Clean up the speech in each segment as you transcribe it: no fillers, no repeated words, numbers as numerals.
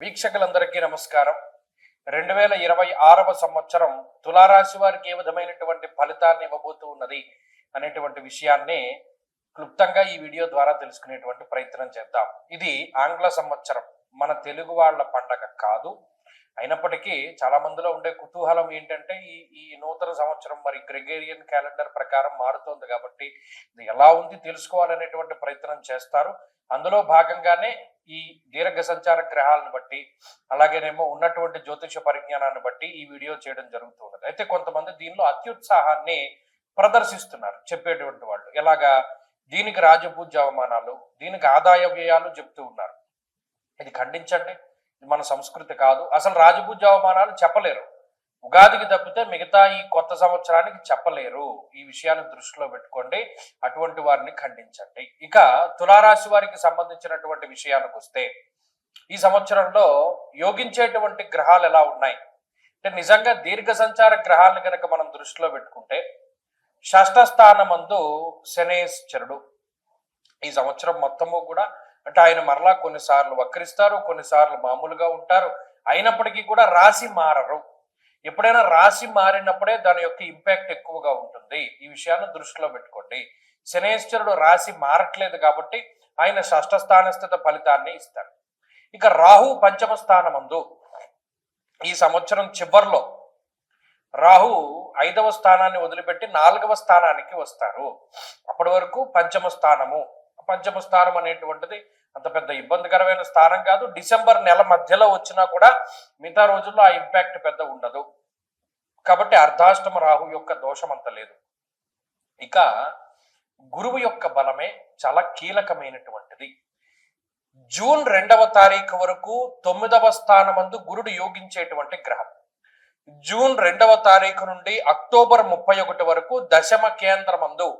వీక్షకులందరికీ నమస్కారం. 2026వ సంవత్సరం తులారాశి వారికి ఏ విధమైనటువంటి ఫలితాన్ని ఇవ్వబోతూ ఉన్నది అనేటువంటి విషయాన్ని క్లుప్తంగా ఈ వీడియో ద్వారా తెలుసుకునేటువంటి ప్రయత్నం చేద్దాం. ఇది ఆంగ్ల సంవత్సరం, మన తెలుగు వాళ్ళ పండగ కాదు. అయినప్పటికీ చాలా మందిలో ఉండే కుతూహలం ఏంటంటే ఈ నూతన సంవత్సరం మరి గ్రెగేరియన్ క్యాలెండర్ ప్రకారం మారుతోంది కాబట్టి ఇది ఎలా ఉంది తెలుసుకోవాలనేటువంటి ప్రయత్నం చేస్తారు. అందులో భాగంగానే ఈ దీర్ఘ సంచార గ్రహాలను బట్టి అలాగేనేమో ఉన్నటువంటి జ్యోతిష పరిజ్ఞానాన్ని బట్టి ఈ వీడియో చేయడం జరుగుతున్నది. అయితే కొంతమంది దీనిలో అత్యుత్సాహాన్ని ప్రదర్శిస్తున్నారు చెప్పేటువంటి వాళ్ళు. ఎలాగా దీనికి రాజపూజ్య అవమానాలు, దీనికి ఆదాయ వ్యయాలు చెప్తూ ఉన్నారు. ఇది ఖండించండి, ఇది మన సంస్కృతి కాదు. అసలు రాజపూజ్య అవమానాలు చెప్పలేరు, ఉగాదికి తప్పితే మిగతా ఈ కొత్త సంవత్సరానికి చెప్పలేరు. ఈ విషయాన్ని దృష్టిలో పెట్టుకోండి, అటువంటి వారిని ఖండించండి. ఇక తులారాశి వారికి సంబంధించినటువంటి విషయానికి వస్తే ఈ సంవత్సరంలో యోగించేటువంటి గ్రహాలు ఎలా ఉన్నాయి అంటే, నిజంగా దీర్ఘ సంచార గ్రహాలను కనుక మనం దృష్టిలో పెట్టుకుంటే షష్ఠ స్థానమందు శనేశ్వరుడు ఈ సంవత్సరం మొత్తము కూడా అంటే ఆయన మరలా కొన్నిసార్లు వక్రిస్తారు, కొన్నిసార్లు మామూలుగా ఉంటారు. అయినప్పటికీ కూడా రాశి మారరు. ఎప్పుడైనా రాశి మారినప్పుడే దాని యొక్క ఇంపాక్ట్ ఎక్కువగా ఉంటుంది. ఈ విషయాన్ని దృష్టిలో పెట్టుకోండి. శనేశ్వరుడు రాశి మారట్లేదు కాబట్టి ఆయన షష్ఠ స్థానస్థిత ఫలితాన్ని ఇస్తారు. ఇక రాహు పంచమ స్థానమందు ఈ సంవత్సరం చివరిలో రాహు 5వ స్థానాన్ని వదిలిపెట్టి 4వ స్థానానికి వస్తారు. అప్పటి వరకు పంచమ స్థానం అనేటువంటిది అంత పెద్ద ఇబ్బందికరమైన స్థానం కాదు. డిసెంబర్ నెల మధ్యలో వచ్చినా కూడా మిగతా రోజుల్లో ఆ ఇంపాక్ట్ పెద్ద ఉండదు. కాబట్టి అర్ధాష్టమ రాహు యొక్క దోషం అంత లేదు. ఇక గురువు యొక్క బలమే చాలా కీలకమైనటువంటిది. జూన్ 2వ తారీఖు వరకు 9వ స్థానమందు గురుడు యోగించేటువంటి గ్రహం. జూన్ 2వ తారీఖు నుండి అక్టోబర్ 31 వరకు దశమ కేంద్రమందు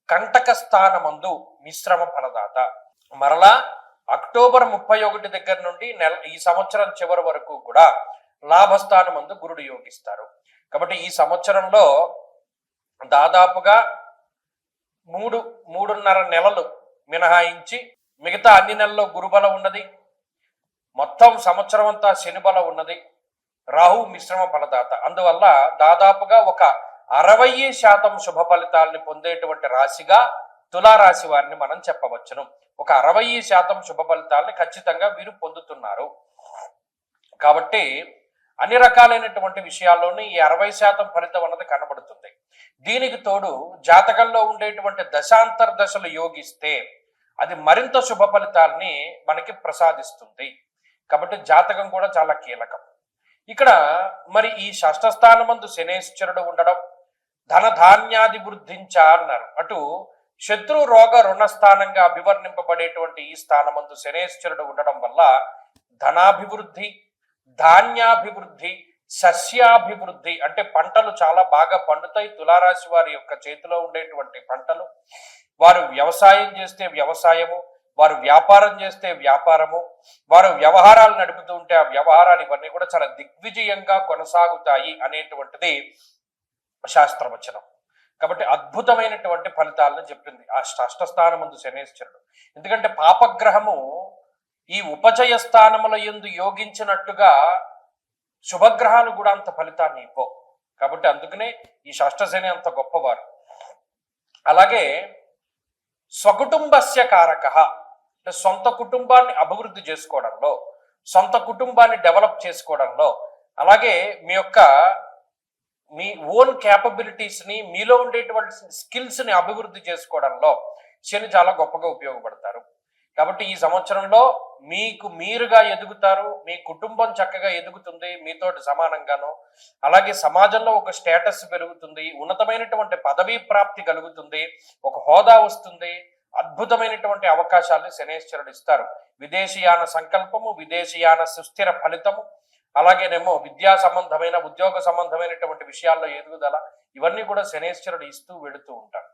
కంటక స్థానమందు మిశ్రమ ఫలదాత. మరలా అక్టోబర్ 31 దగ్గర నుండి ఈ సంవత్సరం చివరి వరకు కూడా లాభస్థానమందు గురుడు యోగిస్తారు. కాబట్టి ఈ సంవత్సరంలో దాదాపుగా 3.5 నెలలు మినహాయించి మిగతా అన్ని నెలల్లో గురుబలం ఉన్నది. మొత్తం సంవత్సరం అంతా శని బలం ఉన్నది. రాహు మిశ్రమ ఫలదాత. అందువల్ల దాదాపుగా ఒక 60% శుభ ఫలితాలని పొందేటువంటి రాశిగా తులారాశి వారిని మనం చెప్పవచ్చును. ఒక 60% శుభ ఫలితాలని ఖచ్చితంగా వీరు పొందుతున్నారు. కాబట్టి అన్ని రకాలైనటువంటి విషయాల్లోనూ ఈ 60% ఫలితం అన్నది కనబడుతుంది. దీనికి తోడు జాతకంలో ఉండేటువంటి దశాంతర్దశలు యోగిస్తే అది మరింత శుభ ఫలితాలని మనకి ప్రసాదిస్తుంది. కాబట్టి జాతకం కూడా చాలా కీలకం. ఇక్కడ మరి ఈ షష్ఠ స్థానమందు శనేశ్వరుడు ఉండడం ధనధాన్యాదివృద్ధించ అన్నారు. అటు శత్రు రోగ రుణస్థానంగా అభివర్ణింపబడేటువంటి ఈ స్థానమందు శనేశ్వరుడు ఉండడం వల్ల ధనాభివృద్ధి, ధాన్యాభివృద్ధి, సస్యాభివృద్ధి అంటే పంటలు చాలా బాగా పండుతాయి. తులారాశి వారి యొక్క చేతిలో ఉండేటువంటి పంటలు, వారు వ్యవసాయం చేస్తే వ్యవసాయము, వారు వ్యాపారం చేస్తే వ్యాపారము, వారు వ్యవహారాలు నడుపుతూ ఉంటే ఆ వ్యవహారాలు ఇవన్నీ కూడా చాలా దిగ్విజయంగా కొనసాగుతాయి అనేటువంటిది శాస్త్రవచనం. కాబట్టి అద్భుతమైనటువంటి ఫలితాలను చెప్పింది ఆ షష్ఠ స్థానమందు శనేశ్వరుడు. ఎందుకంటే పాపగ్రహము ఈ ఉపచయ స్థానముల యందు యోగించినట్టుగా శుభగ్రహాలు కూడా అంత ఫలితాన్ని ఇవ్వవు. కాబట్టి అందుకనే ఈ షష్ఠ శని అంత గొప్పవారు. అలాగే స్వకుటుంబస్య కారక అంటే సొంత కుటుంబాన్ని అభివృద్ధి చేసుకోవడంలో, సొంత కుటుంబాన్ని డెవలప్ చేసుకోవడంలో, అలాగే మీ ఓన్ క్యాపబిలిటీస్ని, మీలో ఉండేటువంటి స్కిల్స్ని అభివృద్ధి చేసుకోవడంలో శని చాలా గొప్పగా ఉపయోగపడతారు. కాబట్టి ఈ సంవత్సరంలో మీకు మీరుగా ఎదుగుతారు, మీ కుటుంబం చక్కగా ఎదుగుతుంది మీతోటి సమానంగాను. అలాగే సమాజంలో ఒక స్టేటస్ పెరుగుతుంది, ఉన్నతమైనటువంటి పదవీ ప్రాప్తి కలుగుతుంది, ఒక హోదా వస్తుంది. అద్భుతమైనటువంటి అవకాశాలను శనేశ్వరుడు ఇస్తారు. విదేశీయాన సంకల్పము, విదేశీయాన సుస్థిర ఫలితము, అలాగేనేమో విద్యా సంబంధమైన ఉద్యోగ సంబంధమైనటువంటి విషయాల్లో ఎదుగుదల, ఇవన్నీ కూడా శనేశ్వరుడు ఇస్తూ వెళుతూ ఉంటారు.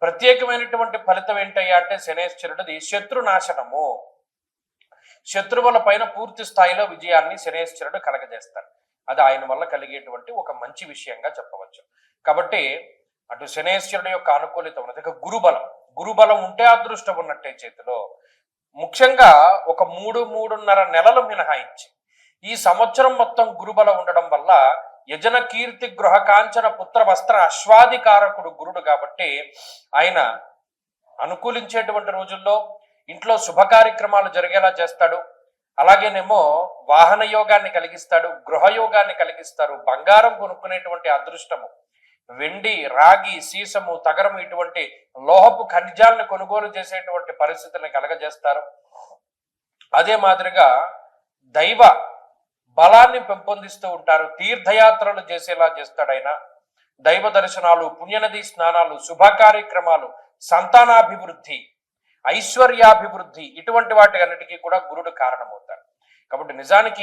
ప్రత్యేకమైనటువంటి ఫలితం ఏంటయ్యా అంటే శనేశ్వరుడిది శత్రునాశనము. శత్రువుల పైన పూర్తి స్థాయిలో విజయాన్ని శనేశ్వరుడు కలగజేస్తాడు. అది ఆయన వల్ల కలిగేటువంటి ఒక మంచి విషయంగా చెప్పవచ్చు. కాబట్టి అటు శనేశ్వరుడు యొక్క అనుకూలిత ఉన్నది. ఇక గురుబలం ఉంటే అదృష్టం ఉన్నట్టే చేతిలో. ముఖ్యంగా ఒక 3.5 నెలలు మినహాయించి ఈ సంవత్సరం మొత్తం గురుబలం ఉండడం వల్ల యజన కీర్తి గృహ కాంచన పుత్ర వస్త్ర అశ్వాదికారకుడు గురుడు కాబట్టి ఆయన అనుకూలించేటువంటి రోజుల్లో ఇంట్లో శుభ కార్యక్రమాలు జరిగేలా చేస్తాడు. అలాగేనేమో వాహన యోగాన్ని కలిగిస్తాడు, గృహ యోగాన్ని కలిగిస్తారు, బంగారం కొనుక్కునేటువంటి అదృష్టము, వెండి, రాగి, సీసము, తగరము ఇటువంటి లోహపు ఖనిజాలను కొనుగోలు చేసేటువంటి పరిస్థితులను కలగజేస్తారు. అదే మాదిరిగా దైవ బలాన్ని పెంపొందిస్తూ ఉంటారు. తీర్థయాత్రలు చేసేలా చేస్తాడు ఆయన. దైవ దర్శనాలు, పుణ్యనది స్నానాలు, శుభ కార్యక్రమాలు, సంతానాభివృద్ధి, ఐశ్వర్యాభివృద్ధి ఇటువంటి వాటి అన్నిటికీ కూడా గురుడు కారణమవుతాడు. కాబట్టి నిజానికి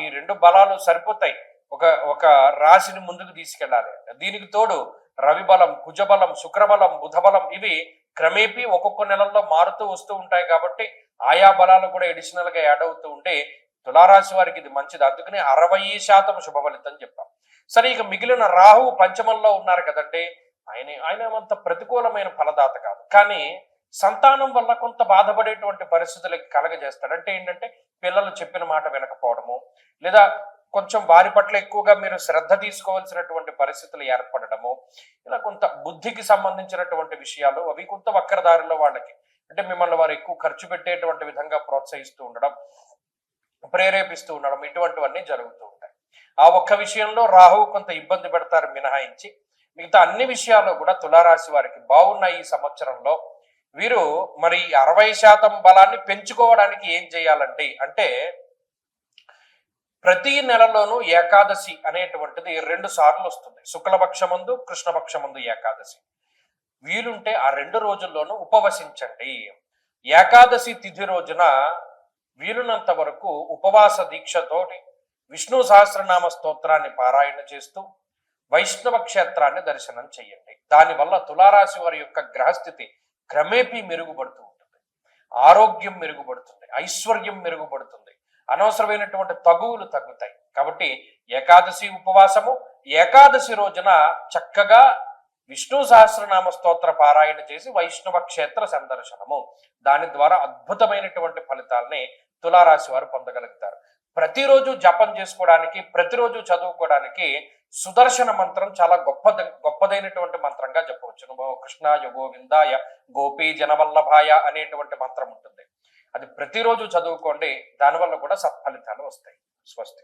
ఈ రెండు బలాలు సరిపోతాయి ఒక ఒక రాశిని ముందుకు తీసుకెళ్ళాలి. దీనికి తోడు రవి బలం, కుజబలం, శుక్రబలం, బుధబలం ఇవి క్రమేపీ ఒక్కొక్క నెలల్లో మారుతూ వస్తూ ఉంటాయి. కాబట్టి ఆయా బలాలు కూడా ఎడిషనల్ గా యాడ్ అవుతూ ఉంటే తులారాశి వారికి ఇది మంచిది. అందుకని 60% శుభ ఫలితం చెప్పాం. సరే, ఇక మిగిలిన రాహువు పంచమంలో ఉన్నారు కదండి. ఆయన అంత ప్రతికూలమైన ఫలదాత కాదు, కానీ సంతానం వల్ల కొంత బాధపడేటువంటి పరిస్థితులకి కలగజేస్తాడు. అంటే ఏంటంటే పిల్లలు చెప్పిన మాట వినకపోవడము, లేదా కొంచెం వారి పట్ల ఎక్కువగా మీరు శ్రద్ధ తీసుకోవాల్సినటువంటి పరిస్థితులు ఏర్పడము, ఇలా కొంత బుద్ధికి సంబంధించినటువంటి విషయాలు అవి కొంత వక్రదారిలో వాళ్ళకి అంటే మిమ్మల్ని వారు ఎక్కువ ఖర్చు పెట్టేటువంటి విధంగా ప్రోత్సహిస్తూ ఉండడం, ప్రేరేపిస్తూ ఉండడం ఇటువంటివన్నీ జరుగుతూ ఉంటాయి. ఆ ఒక్క విషయంలో రాహువు కొంత ఇబ్బంది పెడతారు మినహాయించి మిగతా అన్ని విషయాల్లో కూడా తులారాశి వారికి బాగున్నాయి. ఈ సంవత్సరంలో వీరు మరి 60% బలాన్ని పెంచుకోవడానికి ఏం చేయాలండి అంటే ప్రతి నెలలోనూ ఏకాదశి అనేటువంటిది 2 సార్లు వస్తుంది. శుక్లపక్షమందు, కృష్ణపక్షమందు ఏకాదశి. వీలుంటే ఆ 2 రోజుల్లోనూ ఉపవసించండి. ఏకాదశి తిథి రోజున వీలునంత వరకు ఉపవాస దీక్షతోటి విష్ణు సహస్రనామ స్తోత్రాన్ని పారాయణ చేస్తూ వైష్ణవ క్షేత్రాన్ని దర్శనం చేయండి. దానివల్ల తులారాశి వారి యొక్క గ్రహస్థితి క్రమేపీ మెరుగుపడుతూ ఉంటుంది. ఆరోగ్యం మెరుగుపడుతుంది, ఐశ్వర్యం మెరుగుపడుతుంది, అనవసరమైనటువంటి తగువులు తగ్గుతాయి. కాబట్టి ఏకాదశి ఉపవాసము, ఏకాదశి రోజున చక్కగా విష్ణు సహస్రనామ స్తోత్ర పారాయణ చేసి వైష్ణవ క్షేత్ర సందర్శనము, దాని ద్వారా అద్భుతమైనటువంటి ఫలితాలని తులారాశి వారు పొందగలుగుతారు. ప్రతిరోజు జపం చేసుకోవడానికి, ప్రతిరోజు చదువుకోవడానికి సుదర్శన మంత్రం చాలా గొప్పదైనటువంటి మంత్రంగా చెప్పవచ్చు. కృష్ణాయ గోవిందాయ గోపీ జనవల్లభాయ అనేటువంటి మంత్రం ఉంటుంది. అది ప్రతిరోజు చదువుకోండి, దానివల్ల కూడా సత్ఫలితాలు వస్తాయి. స్వస్తి.